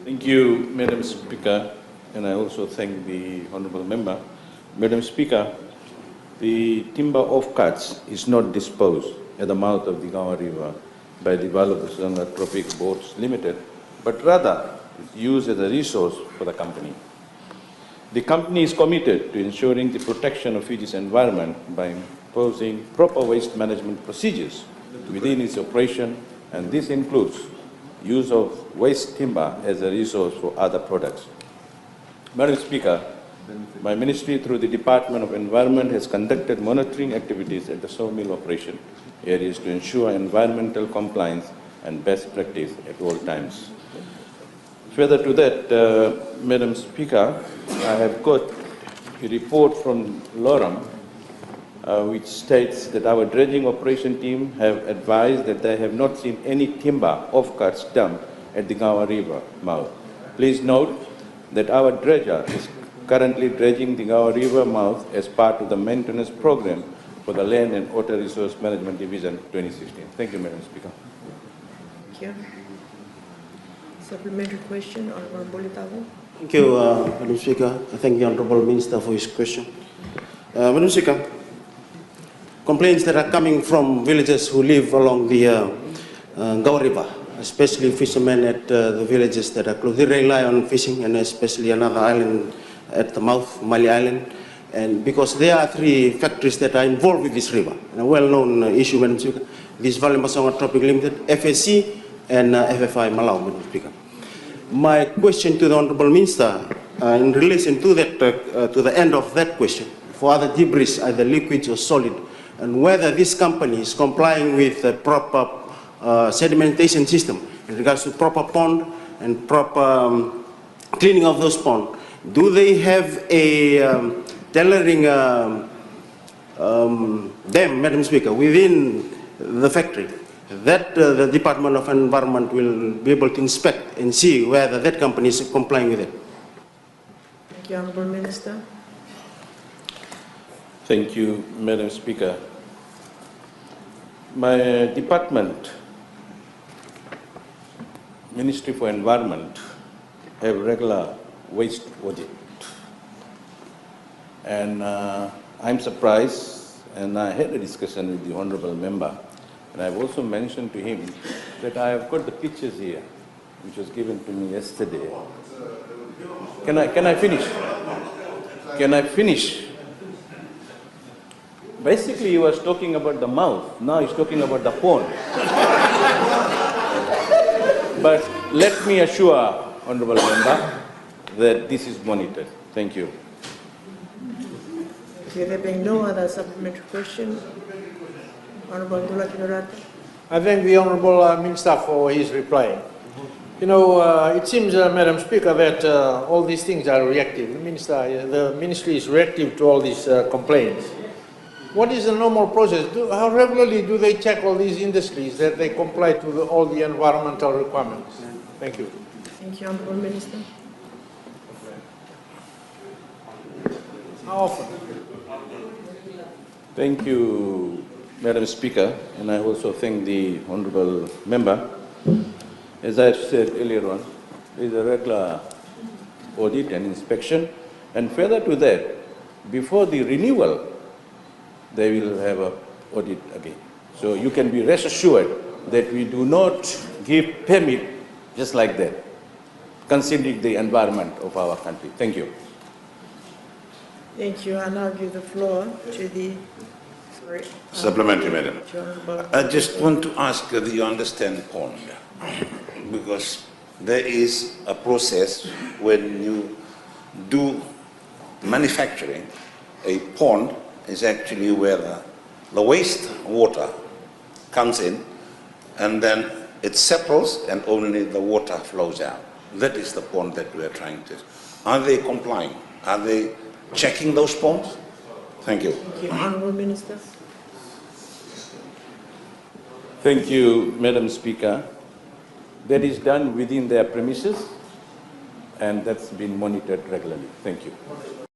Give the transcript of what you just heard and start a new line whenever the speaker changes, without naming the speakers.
Thank you, Madam Speaker, and I also thank the Honourable Member. Madam Speaker, the timber offcuts is not disposed at the mouth of the Qawa River by the Valebasoga Tropic Boats Limited, but rather is used as a resource for the company. The company is committed to ensuring the protection of Fiji's environment by imposing proper waste management procedures within its operation, and this includes use of waste timber as a resource for other products. Madam Speaker, my ministry through the Department of Environment has conducted monitoring activities at the sawmill operation areas to ensure environmental compliance and best practice at all times. Further to that, Madam Speaker, I have got a report from Loram which states that our dredging operation team have advised that they have not seen any timber offcuts dumped at the Qawa River mouth. Please note that our dredger is currently dredging the Qawa River mouth as part of the maintenance program for the Land and Water Resource Management Division 2016. Thank you, Madam Speaker.
Thank you. Supplementary question, Honourable Bolitavu.
Thank you, Madam Speaker. I thank the Honourable Minister for his question. Madam Speaker, complaints that are coming from villagers who live along the Qawa River, especially fishermen at the villages that are close. They rely on fishing, and especially another island at the mouth, Mali Island. And because there are 3 factories that are involved with this river, a well-known issue, Madam Speaker, this Valebasoga Tropic Limited, FSC, and FFI Malau, Madam Speaker. My question to the Honourable Minister, in relation to that, to the end of that question, for other debris, either liquids or solid, and whether this company is complying with the proper sedimentation system in regards to proper pond and proper cleaning of those ponds. Do they have a tailoring dam, Madam Speaker, within the factory that the Department of Environment will be able to inspect and see whether that company is complying with it?
Thank you, Honourable Minister.
Thank you, Madam Speaker. My department, Ministry for Environment, have regular waste audit. And I'm surprised, and I had a discussion with the Honourable Member, and I've also mentioned to him that I have got the pictures here, which was given to me yesterday. Can I finish? Can I finish? Basically, he was talking about the mouth. Now he's talking about the pond. But let me assure Honourable Member that this is monitored. Thank you.
There being no other supplementary question, Honourable Dula Kinorata.
I thank the Honourable Minister for his reply. You know, it seems, Madam Speaker, that all these things are reactive. The Ministry is reactive to all these complaints. What is the normal process? How regularly do they check all these industries that they comply to all the environmental requirements? Thank you.
Thank you, Honourable Minister.
How often?
Thank you, Madam Speaker, and I also thank the Honourable Member. As I said earlier on, there is a regular audit and inspection, and further to that, before the renewal, they will have an audit again. So you can be rest assured that we do not give permit just like that, considering the environment of our country. Thank you.
Thank you. I now give the floor to the
Supplementary, Madam.
Honourable.
I just want to ask, do you understand pond? Because there is a process when you do manufacturing. A pond is actually where the waste water comes in, and then it settles and only the water flows out. That is the pond that we are trying to. Are they complying? Are they checking those ponds? Thank you.
Thank you, Honourable Minister.
Thank you, Madam Speaker. That is done within their premises, and that's been monitored regularly. Thank you.